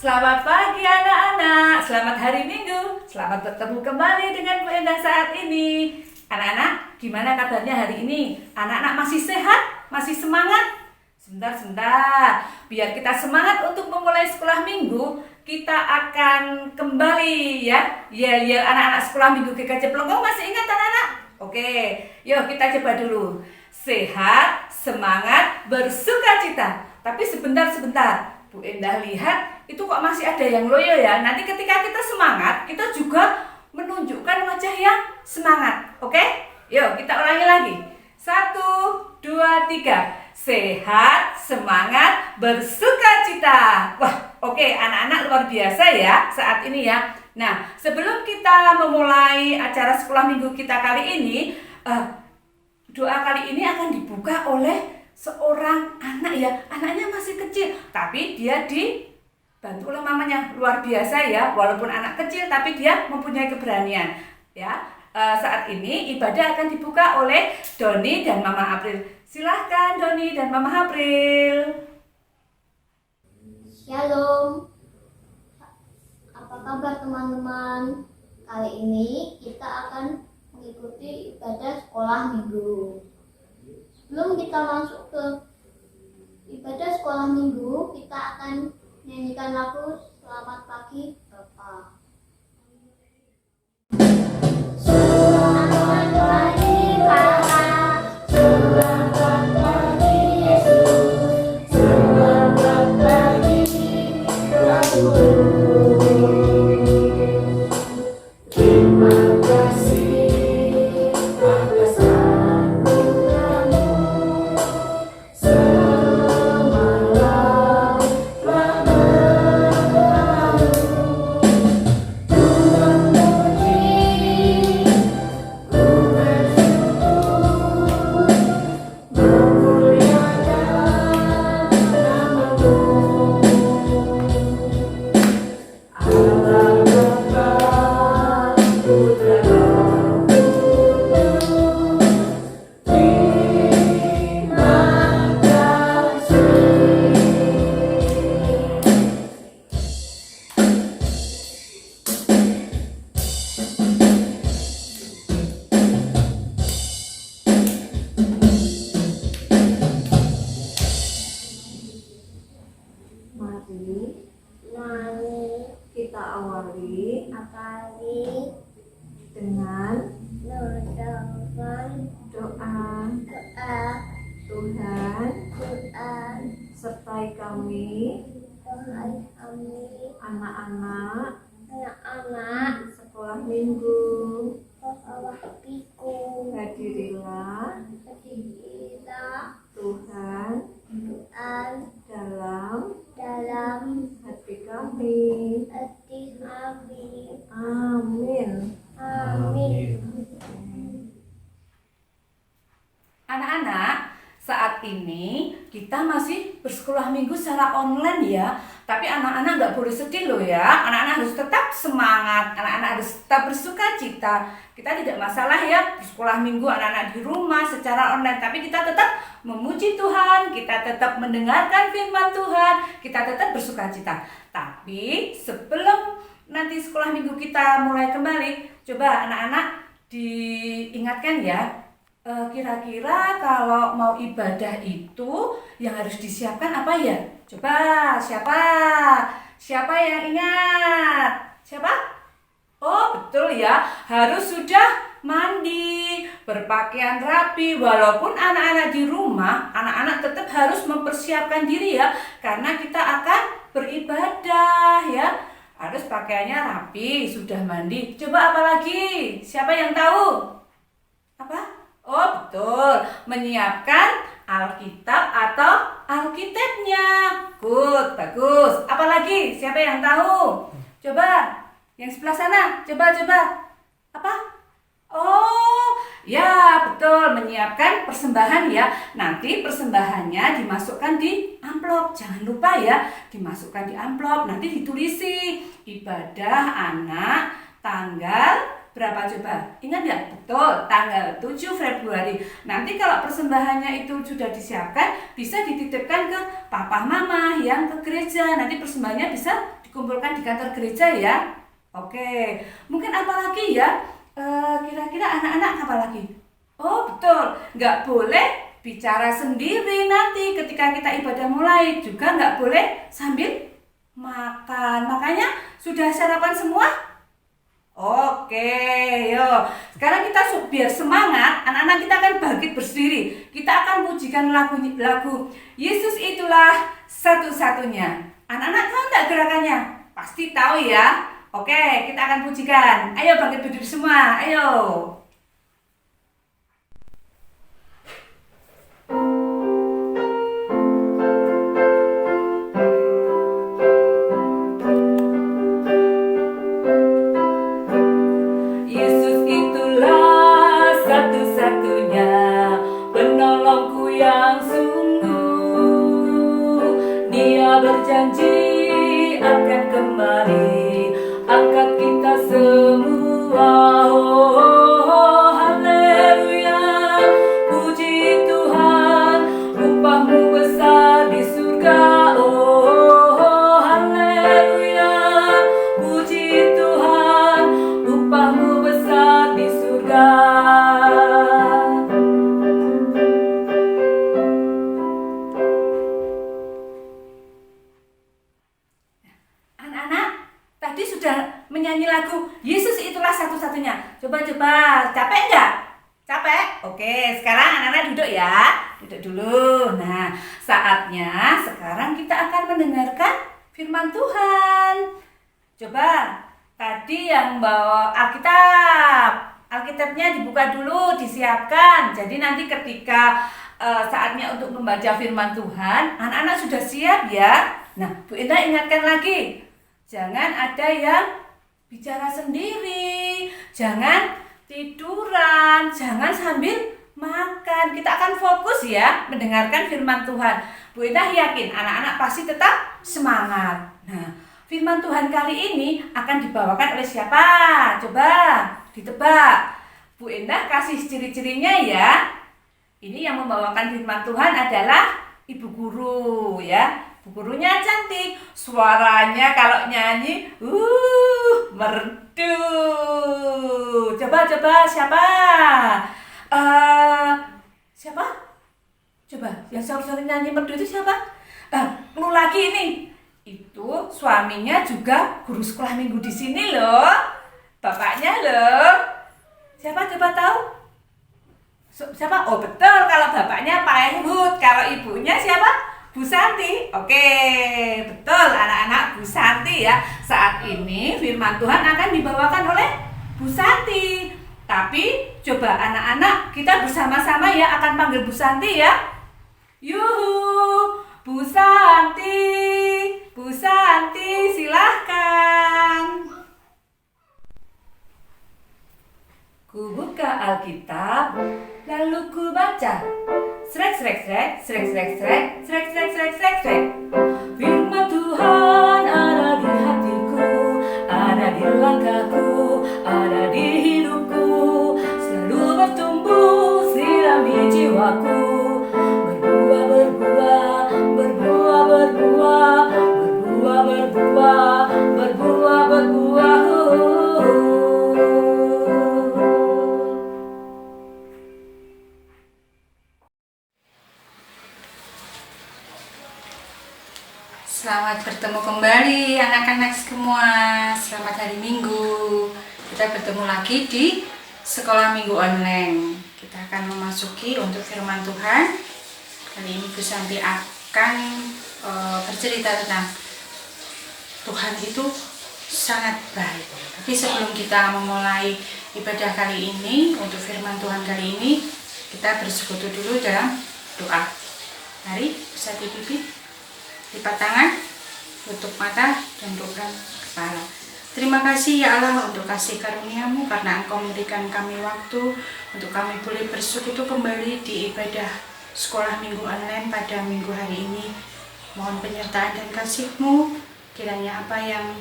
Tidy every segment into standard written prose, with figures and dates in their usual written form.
Selamat pagi anak-anak, selamat hari Minggu. Selamat bertemu kembali dengan Bu Endah saat ini. Anak-anak, gimana kabarnya hari ini? Anak-anak masih sehat? Masih semangat? Sebentar, biar kita semangat untuk memulai sekolah minggu, kita akan kembali ya. Ya, anak-anak sekolah minggu GKJ Pelongkong masih ingat anak-anak? Oke, yuk kita coba dulu. Sehat, semangat, bersukacita. Tapi sebentar, Bu Endah lihat itu kok masih ada yang loyo ya. Nanti ketika kita semangat, kita juga menunjukkan wajah yang semangat. Oke? Yuk kita ulangi lagi. 1, 2, 3. Sehat, semangat, bersukacita. Wah, oke, anak-anak luar biasa ya saat ini ya. Nah, sebelum kita memulai acara sekolah minggu kita kali ini, doa kali ini akan dibuka oleh seorang anak ya. Anaknya masih kecil, tapi dia dibantu oleh mamanya. Luar biasa ya, walaupun anak kecil tapi dia mempunyai keberanian ya. Saat ini ibadah akan dibuka oleh Doni dan Mama April. Silahkan Doni dan Mama April. Shalom. Apa kabar teman-teman? Kali ini kita akan mengikuti ibadah sekolah minggu. Sebelum kita masuk ke ibadah sekolah minggu, kita akan nyanyikan lagu Selamat Pagi Bapak. Selamat pagi Kakak, selamat pagi Yesus, selamat pagi Tuhanku. Terima kasih atas anugerahmu semalam telah berlalu. Tuhan puji, ku bersyukur, memuliakan namamu. Allah Bapa, Putra Roh Kudus, terima kasih. Mari kita awali dengan doa. Tuhan, sertai kami anak-anak sekolah minggu. Hadirilah Tuhan dalam hati kami. Amin. Anak-anak, saat ini kita masih bersekolah minggu secara online ya. Tapi anak-anak nggak boleh sedih loh ya. Anak-anak harus tetap semangat. Anak-anak harus tetap bersukacita. Kita tidak masalah ya bersekolah minggu anak-anak di rumah secara online. Tapi kita tetap memuji Tuhan. Kita tetap mendengarkan firman Tuhan. Kita tetap bersukacita. Tapi sebelum nanti sekolah minggu kita mulai kembali, coba anak-anak diingatkan ya. Kira-kira kalau mau ibadah itu yang harus disiapkan apa ya? Coba siapa yang ingat? Siapa? Oh betul ya, harus sudah mandi, berpakaian rapi. Walaupun anak-anak di rumah, anak-anak tetap harus mempersiapkan diri ya, karena kita akan beribadah ya. Harus pakaiannya rapi, sudah mandi. Coba apa lagi? Siapa yang tahu? Apa? Oh betul, menyiapkan Alkitab atau Alkitabnya. Good, bagus. Apalagi? Siapa yang tahu? Coba, yang sebelah sana. Coba. Apa? Oh, ya betul, menyiapkan persembahan ya. Nanti persembahannya dimasukkan di amplop. Jangan lupa ya, dimasukkan di amplop. Nanti ditulisi ibadah anak tanggal berapa coba? Ingat nggak? Betul, tanggal 7 Februari. Nanti kalau persembahannya itu sudah disiapkan, bisa dititipkan ke papa mama yang ke gereja. Nanti persembahannya bisa dikumpulkan di kantor gereja ya. Oke, mungkin apa lagi ya? Kira-kira anak-anak apa lagi? Oh betul, nggak boleh bicara sendiri nanti ketika kita ibadah mulai. Juga nggak boleh sambil makan. Makanya sudah sarapan semua? Oke, yuk. Sekarang kita biar semangat, anak-anak kita akan bangkit berdiri. Kita akan pujikan lagu Yesus itulah satu-satunya. Anak-anak tahu nggak gerakannya? Pasti tahu ya. Oke, kita akan pujikan. Ayo bangkit berdiri semua, ayo. Berjanji akan kembali angkat kita semua. Oh, haleluya, puji Tuhan, upahmu besar di surga. Oh, haleluya, puji Tuhan, upahmu besar di surga. Menyanyi lagu Yesus itulah satu-satunya. Coba capek nggak? Capek? Oke, sekarang anak-anak duduk ya. Duduk dulu. Nah, saatnya sekarang kita akan mendengarkan firman Tuhan. Coba tadi yang bawa Alkitabnya dibuka dulu, disiapkan. Jadi nanti ketika saatnya untuk membaca firman Tuhan, anak-anak sudah siap ya. Nah, Bu Indah ingatkan lagi, jangan ada yang bicara sendiri, jangan tiduran, jangan sambil makan. Kita akan fokus ya mendengarkan firman Tuhan. Bu Indah yakin anak-anak pasti tetap semangat. Nah, firman Tuhan kali ini akan dibawakan oleh siapa? Coba ditebak. Bu Indah kasih ciri-cirinya ya. Ini yang membawakan firman Tuhan adalah ibu guru ya. Bu gurunya cantik, suaranya kalau nyanyi merdu. Coba siapa? Siapa? Coba yang sering nyanyi merdu itu siapa? Lu lagi ini. Itu suaminya juga guru sekolah minggu di sini loh. Bapaknya loh. Siapa coba tahu? Siapa? Oh betul, kalau bapaknya Pak Ehud, kalau ibunya siapa? Bu Santi. Oke, betul anak-anak, Bu Santi ya. Saat ini firman Tuhan akan dibawakan oleh Bu Santi. Tapi coba anak-anak kita bersama-sama ya akan panggil Bu Santi ya. Yuhu, Bu Santi. Bu Santi silahkan. Ku buka Alkitab, lalu ku baca. Srek. Firman Tuhan ada di hatiku, ada di langkahku, ada di hidupku. Selalu bertumbuh, sirami jiwaku. Berbuah. Selamat bertemu kembali anak-anak semua. Selamat hari Minggu. Kita bertemu lagi di sekolah minggu online. Kita akan memasuki untuk firman Tuhan. Kali ini Bu Santi akan bercerita tentang Tuhan itu sangat baik. Tapi sebelum kita memulai ibadah kali ini, untuk firman Tuhan kali ini, kita bersekutu dulu dalam doa. Mari Bu Santi pimpin. Lipat tangan, tutup mata, tundukkan kepala. Terima kasih ya Allah untuk kasih karunia-Mu, karena Engkau memberikan kami waktu untuk kami boleh bersekutu kembali di ibadah sekolah minggu online pada minggu hari ini. Mohon penyertaan dan kasih-Mu, kiranya apa yang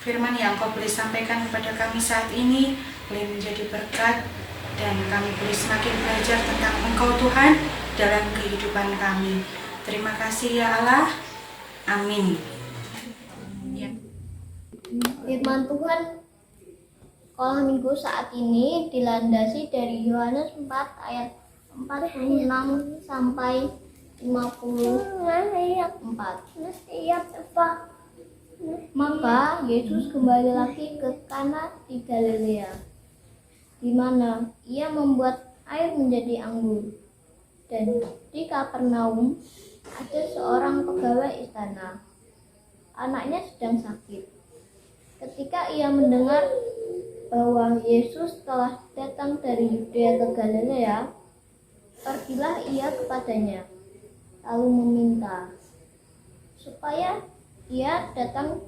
firman yang Engkau boleh sampaikan kepada kami saat ini boleh menjadi berkat, dan kami boleh semakin belajar tentang Engkau Tuhan dalam kehidupan kami. Terima kasih ya Allah. Amin. Firman Tuhan sekolah minggu saat ini dilandasi dari Yohanes 4 ayat 46 sampai 54. Maka Yesus kembali lagi ke Kana di Galilea, di mana ia membuat air menjadi anggur. Dan di Kapernaum ada seorang pegawai istana. Anaknya sedang sakit. Ketika ia mendengar bahwa Yesus telah datang dari Yudea ke Galilea, pergilah ia kepadanya, lalu meminta supaya ia datang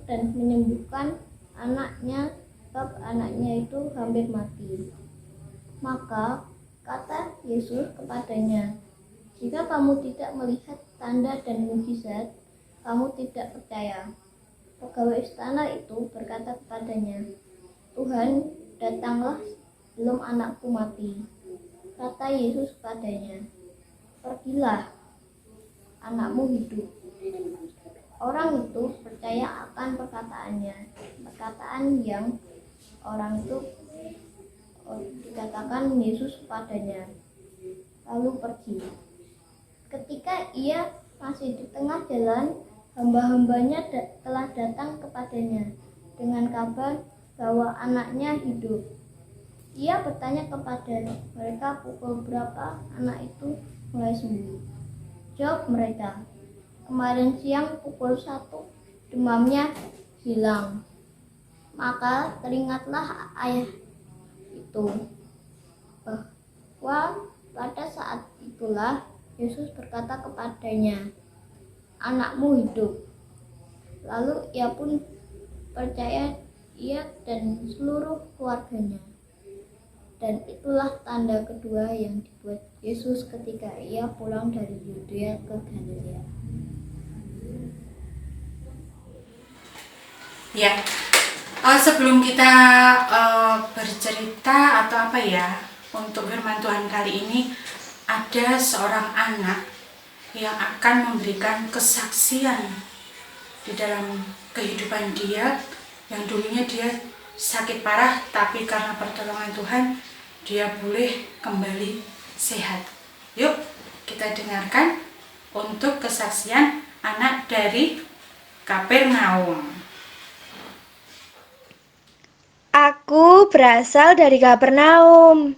dan menyembuhkan anaknya, sebab anaknya itu hampir mati. Maka kata Yesus kepadanya, jika kamu tidak melihat tanda dan mukjizat, kamu tidak percaya. Pegawai istana itu berkata kepadanya, Tuhan, datanglah sebelum anakku mati. Kata Yesus kepadanya, pergilah, anakmu hidup. Orang itu percaya akan perkataan yang orang itu dikatakan Yesus kepadanya, lalu pergi. Ketika ia masih di tengah jalan, hamba-hambanya telah datang kepadanya dengan kabar bahwa anaknya hidup. Ia bertanya kepada mereka pukul berapa anak itu mulai sembuh. Jawab mereka, kemarin siang pukul 1 demamnya hilang. Maka teringatlah ayah itu bahwa pada saat itulah Yesus berkata kepadanya, anakmu hidup. Lalu ia pun percaya, ia dan seluruh keluarganya. Dan itulah tanda kedua yang dibuat Yesus ketika ia pulang dari Yudea ke Galilea. Ya, sebelum kita bercerita atau apa ya, untuk firman Tuhan kali ini, ada seorang anak yang akan memberikan kesaksian di dalam kehidupan dia, yang dulunya dia sakit parah, tapi karena pertolongan Tuhan dia boleh kembali sehat. Yuk kita dengarkan untuk kesaksian anak dari Kapernaum. Aku berasal dari Kapernaum.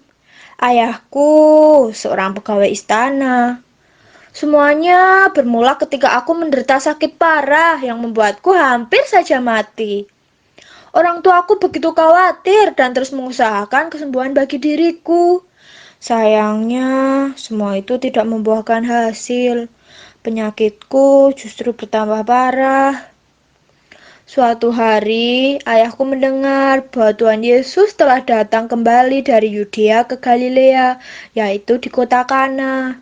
Ayahku seorang pegawai istana. Semuanya bermula ketika aku menderita sakit parah yang membuatku hampir saja mati. Orang tuaku begitu khawatir dan terus mengusahakan kesembuhan bagi diriku. Sayangnya, semua itu tidak membuahkan hasil. Penyakitku justru bertambah parah. Suatu hari, ayahku mendengar bahwa Tuhan Yesus telah datang kembali dari Yudea ke Galilea, yaitu di kota Kana.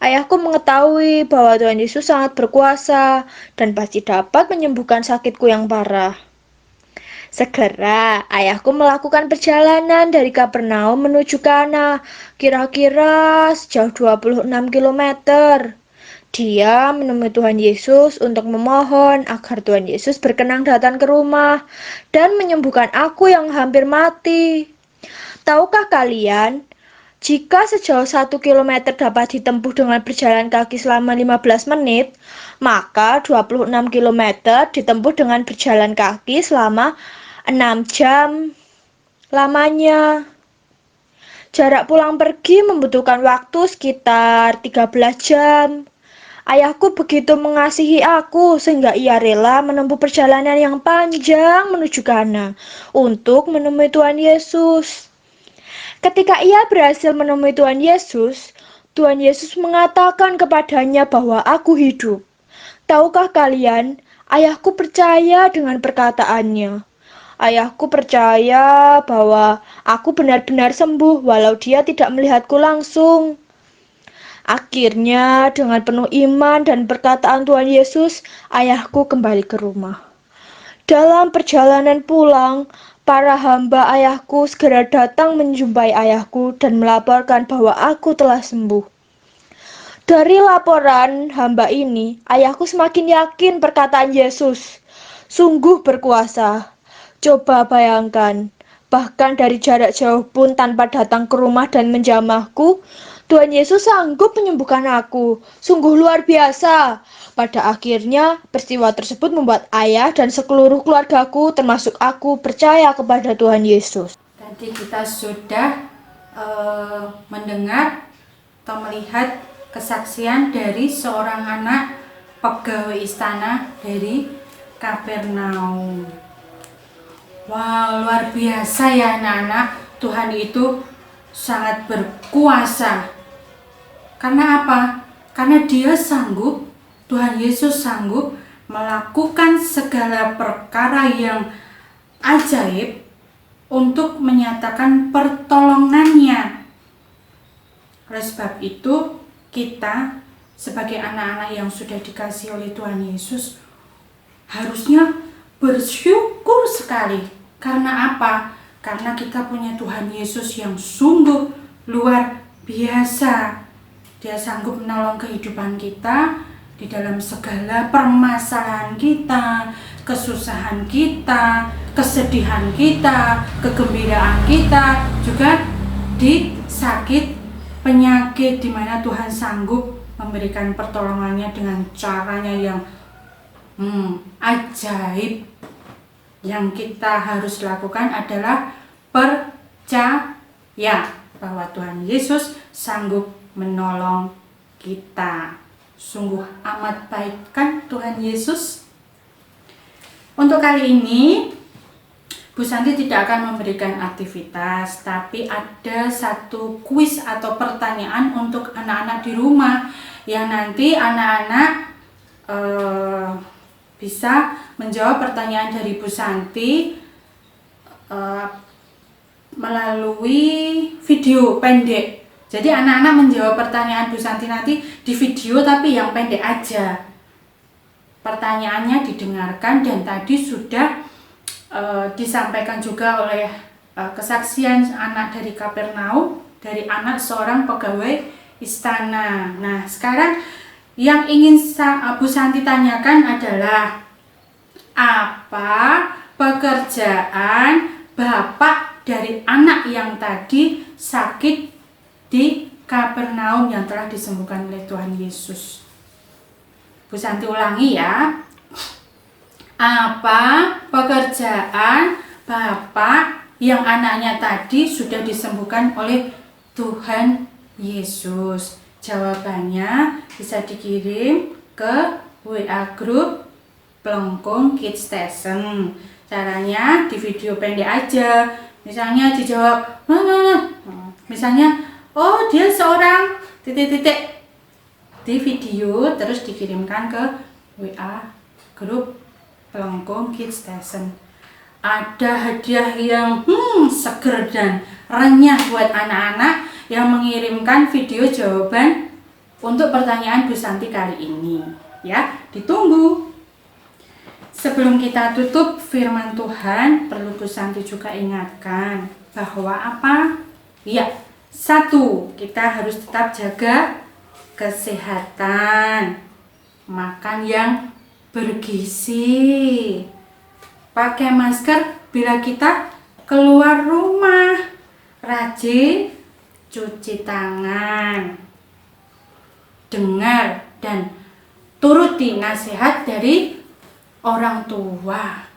Ayahku mengetahui bahwa Tuhan Yesus sangat berkuasa dan pasti dapat menyembuhkan sakitku yang parah. Segera, ayahku melakukan perjalanan dari Kapernaum menuju Kana, kira-kira sejauh 26 km. Dia menemui Tuhan Yesus untuk memohon agar Tuhan Yesus berkenan datang ke rumah dan menyembuhkan aku yang hampir mati. Tahukah kalian, jika sejauh 1 km dapat ditempuh dengan berjalan kaki selama 15 menit, maka 26 km ditempuh dengan berjalan kaki selama 6 jam lamanya. Jarak pulang pergi membutuhkan waktu sekitar 13 jam. Ayahku begitu mengasihi aku sehingga ia rela menempuh perjalanan yang panjang menuju Kana untuk menemui Tuhan Yesus. Ketika ia berhasil menemui Tuhan Yesus mengatakan kepadanya bahwa aku hidup. Tahukah kalian, ayahku percaya dengan perkataannya. Ayahku percaya bahwa aku benar-benar sembuh walau dia tidak melihatku langsung. Akhirnya, dengan penuh iman dan perkataan Tuhan Yesus, ayahku kembali ke rumah. Dalam perjalanan pulang, para hamba ayahku segera datang menjumpai ayahku dan melaporkan bahwa aku telah sembuh. Dari laporan hamba ini, ayahku semakin yakin perkataan Yesus. Sungguh berkuasa. Coba bayangkan, bahkan dari jarak jauh pun tanpa datang ke rumah dan menjamahku, Tuhan Yesus sanggup menyembuhkan aku. Sungguh luar biasa. Pada akhirnya, peristiwa tersebut membuat ayah dan seluruh keluargaku, termasuk aku, percaya kepada Tuhan Yesus. Tadi kita sudah mendengar atau melihat kesaksian dari seorang anak pegawai istana dari Kapernaum. Wow, luar biasa ya anak-anak. Tuhan itu sangat berkuasa. Karena apa? Karena Dia sanggup, Tuhan Yesus sanggup melakukan segala perkara yang ajaib untuk menyatakan pertolongannya. Oleh sebab itu, kita sebagai anak-anak yang sudah dikasihi oleh Tuhan Yesus harusnya bersyukur sekali. Karena apa? Karena kita punya Tuhan Yesus yang sungguh luar biasa. Dia sanggup menolong kehidupan kita di dalam segala permasalahan kita, kesusahan kita, kesedihan kita, kegembiraan kita, juga di sakit penyakit di mana Tuhan sanggup memberikan pertolongannya dengan caranya yang ajaib. Yang kita harus lakukan adalah percaya bahwa Tuhan Yesus sanggup menolong kita. Sungguh amat baik kan Tuhan Yesus? Untuk kali ini Bu Santi tidak akan memberikan aktivitas, tapi ada satu kuis atau pertanyaan untuk anak-anak di rumah yang nanti anak-anak bisa menjawab pertanyaan dari Bu Santi melalui video pendek. Jadi anak-anak menjawab pertanyaan Bu Santi nanti di video tapi yang pendek aja. Pertanyaannya didengarkan dan tadi sudah disampaikan juga oleh kesaksian anak dari Kapernaum, dari anak seorang pegawai istana. Nah, sekarang yang ingin Bu Santi tanyakan adalah apa pekerjaan bapak dari anak yang tadi sakit di Kapernaum yang telah disembuhkan oleh Tuhan Yesus. Bu Santi ulangi ya. Apa pekerjaan bapak yang anaknya tadi sudah disembuhkan oleh Tuhan Yesus? Jawabannya bisa dikirim ke WA grup Pelengkung Kids Station. Caranya di video pendek aja. Misalnya dijawab, misalnya, oh dia seorang titik-titik di video, terus dikirimkan ke WA grup Pelengkung Kids Station. Ada hadiah yang seger dan renyah buat anak-anak yang mengirimkan video jawaban untuk pertanyaan Bu Santi kali ini. Ya, ditunggu. Sebelum kita tutup firman Tuhan, perlu Bu Santi juga ingatkan bahwa apa? Ya, satu, kita harus tetap jaga kesehatan. Makan yang bergizi, pakai masker bila kita keluar rumah, rajin cuci tangan, dengar dan turuti nasihat dari orang tua.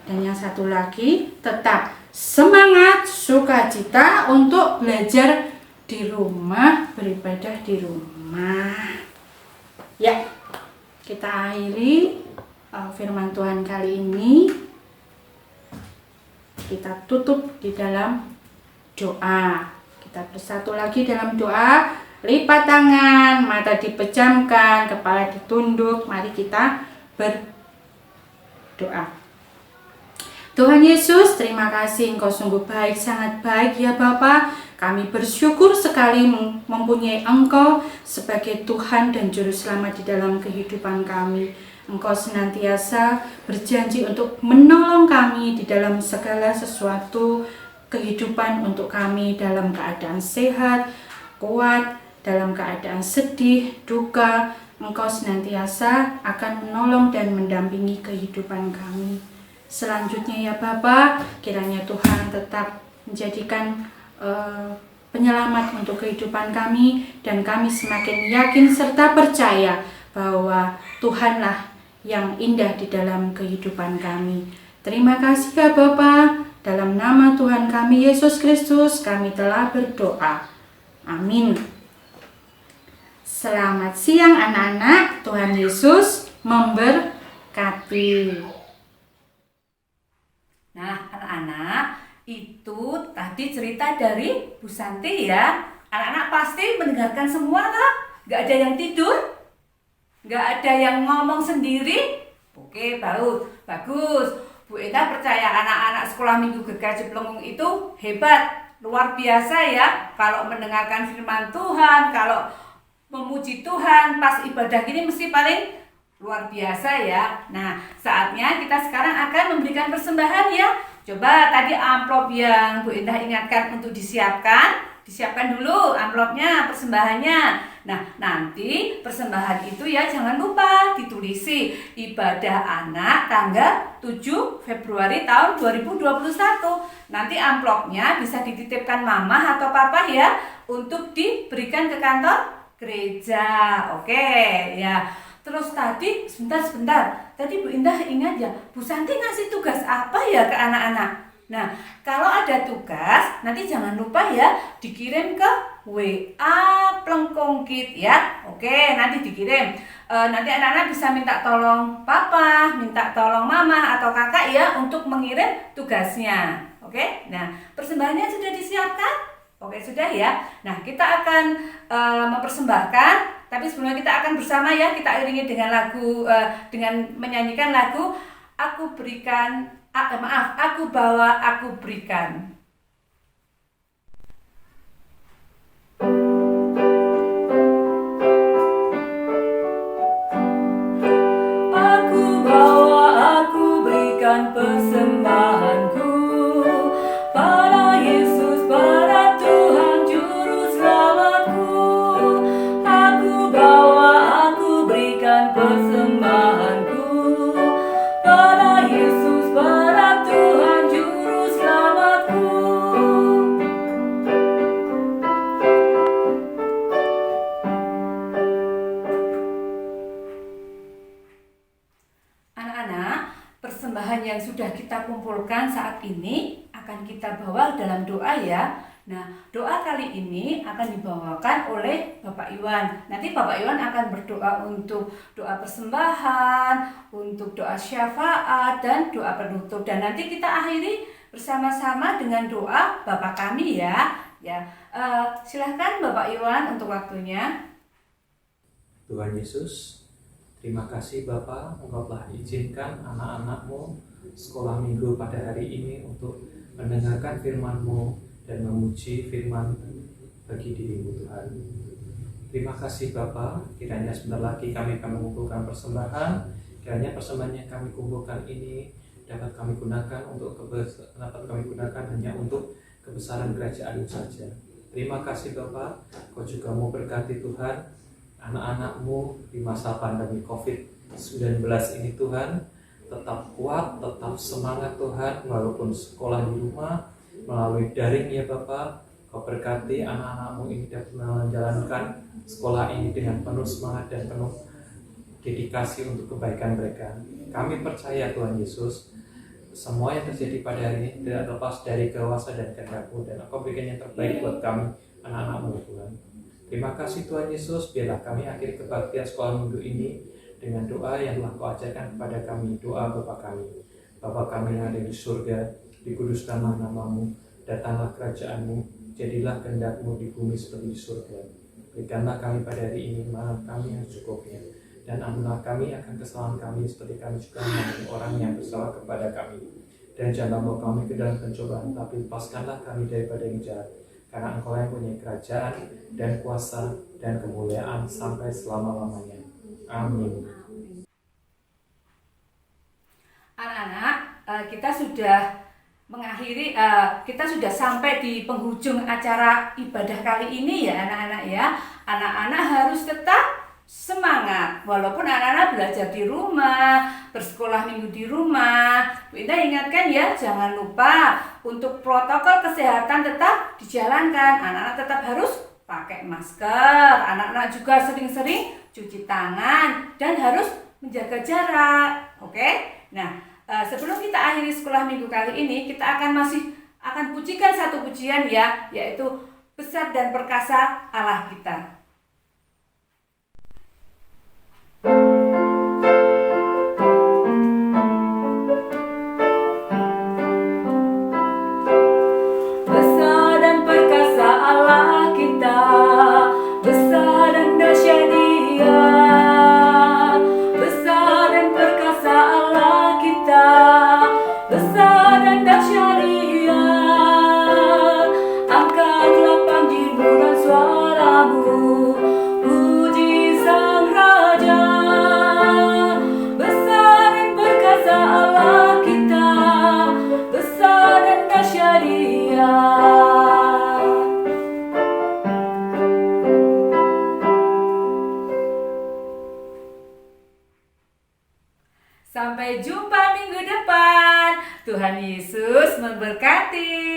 Dan yang satu lagi, tetap semangat, sukacita untuk belajar di rumah, beribadah di rumah. Ya, kita akhiri firman Tuhan kali ini. Kita tutup di dalam doa. Kita bersatu lagi dalam doa. Lipat tangan, mata dipejamkan, kepala ditunduk. Mari kita berdoa. Tuhan Yesus, terima kasih Engkau sungguh baik, sangat baik ya Bapa. Kami bersyukur sekali mempunyai Engkau sebagai Tuhan dan Juru Selamat di dalam kehidupan kami. Engkau senantiasa berjanji untuk menolong kami di dalam segala sesuatu kehidupan untuk kami dalam keadaan sehat, kuat, dalam keadaan sedih, duka. Engkau senantiasa akan menolong dan mendampingi kehidupan kami. Selanjutnya ya Bapa, kiranya Tuhan tetap menjadikan penyelamat untuk kehidupan kami, dan kami semakin yakin serta percaya bahwa Tuhanlah yang indah di dalam kehidupan kami. Terima kasih ya Bapa, dalam nama Tuhan kami Yesus Kristus kami telah berdoa. Amin. Selamat siang anak-anak, Tuhan Yesus memberkati. Nah, anak-anak, itu tadi cerita dari Bu Santi ya. Anak-anak pasti mendengarkan semua kan? Gak ada yang tidur? Gak ada yang ngomong sendiri? Oke, bagus. Bu Enda percaya anak-anak sekolah minggu Gergaji Pelengkung itu hebat, luar biasa ya. Kalau mendengarkan firman Tuhan, kalau memuji Tuhan pas ibadah gini mesti paling luar biasa ya. Nah, saatnya kita sekarang akan memberikan persembahan ya. Coba tadi amplop yang Bu Indah ingatkan untuk disiapkan dulu amplopnya, persembahannya. Nah, nanti persembahan itu ya jangan lupa ditulisi ibadah anak tanggal 7 Februari tahun 2021. Nanti amplopnya bisa dititipkan mama atau papa ya untuk diberikan ke kantor gereja. Oke ya. Terus tadi sebentar. Tadi Bu Indah ingat ya, Bu Santi ngasih tugas apa ya ke anak-anak? Nah, kalau ada tugas, nanti jangan lupa ya dikirim ke WA Pelengkung Kid ya. Oke, nanti dikirim. Nanti anak-anak bisa minta tolong papa, minta tolong mama atau kakak ya untuk mengirim tugasnya. Oke, nah persembahannya sudah disiapkan? Oke, sudah ya. Nah, kita akan mempersembahkan. Tapi sebelumnya kita akan bersama ya, kita iringi dengan lagu, dengan menyanyikan lagu Aku bawa, aku berikan. Aku bawa, aku berikan persembahanku pada Yesus, pada Tuhan Juru Selamatku. Aku bawa, aku berikan persembahanku pada Yesus, pada Tuhan Juru Selamatku. Anak-anak, persembahan yang sudah kita kumpulkan saat ini akan kita bawa dalam doa ya. Nah, doa kali ini akan dibawakan oleh Bapak Iwan. Nanti Bapak Iwan akan berdoa untuk doa persembahan, untuk doa syafaat, dan doa penutup. Dan nanti kita akhiri bersama-sama dengan doa Bapak kami ya. Silahkan Bapak Iwan untuk waktunya. Tuhan Yesus, terima kasih Bapa, Engkau telah izinkan anak-anak-Mu sekolah minggu pada hari ini untuk mendengarkan firman-Mu dan memuji firman bagi diri-Mu Tuhan. Terima kasih Bapa, kiranya sebentar lagi kami akan mengumpulkan persembahan. Kiranya persembahan yang kami kumpulkan ini dapat kami gunakan hanya untuk kebesaran kerajaan saja. Terima kasih Bapa, Kau juga mau berkati Tuhan anak-anak-Mu di masa pandemi COVID-19 ini Tuhan, tetap kuat, tetap semangat Tuhan, walaupun sekolah di rumah, melalui daring ya Bapak. Kau berkati anak-anak-Mu ini dapat menjalankan sekolah ini dengan penuh semangat dan penuh dedikasi untuk kebaikan mereka. Kami percaya Tuhan Yesus, semua yang terjadi pada hari ini tidak lepas dari kuasa dan kehendak-Mu, dan Engkau berikan yang terbaik buat kami, anak-anak-Mu Tuhan. Terima kasih Tuhan Yesus, biarlah kami akhiri kebaktian sekolah minggu ini dengan doa yang telah Kau ajarkan kepada kami, doa Bapa kami. Bapa kami yang ada di surga, dikuduskanlah nama-Mu, datanglah kerajaan-Mu, jadilah kehendak-Mu di bumi seperti di surga. Berikanlah kami pada hari ini makan kami yang secukupnya, dan ampunilah kami akan kesalahan kami seperti kami juga mengampuni orang yang bersalah kepada kami. Dan jangan bawa kami ke dalam pencobaan, tapi lepaskanlah kami daripada yang jahat. karena Engkau yang punya kerajaan dan kuasa dan kemuliaan sampai selama-lamanya. Amin. Anak-anak, kita sudah kita sudah sampai di penghujung acara ibadah kali ini ya anak-anak ya. Anak-anak harus tetap semangat walaupun anak-anak belajar di rumah, bersekolah minggu di rumah. Bu Indah ingatkan ya, jangan lupa untuk protokol kesehatan tetap dijalankan. Anak-anak tetap harus pakai masker, anak-anak juga sering-sering cuci tangan dan harus menjaga jarak. Oke? Nah, sebelum kita akhiri sekolah minggu kali ini, kita akan pujikan satu pujian ya, yaitu Besar dan Perkasa Allah kita. Besar dan perkasa Allah kita, besar dan dahsyat Dia. Besar dan perkasa Allah kita, besar dan dahsyat Dia. Angkatlah panggilmu dan suaramu, puji Sang Raja. Besar dan perkasa Allah kita, besar dan dahsyat Dia. Sampai jumpa minggu depan. Tuhan Yesus memberkati.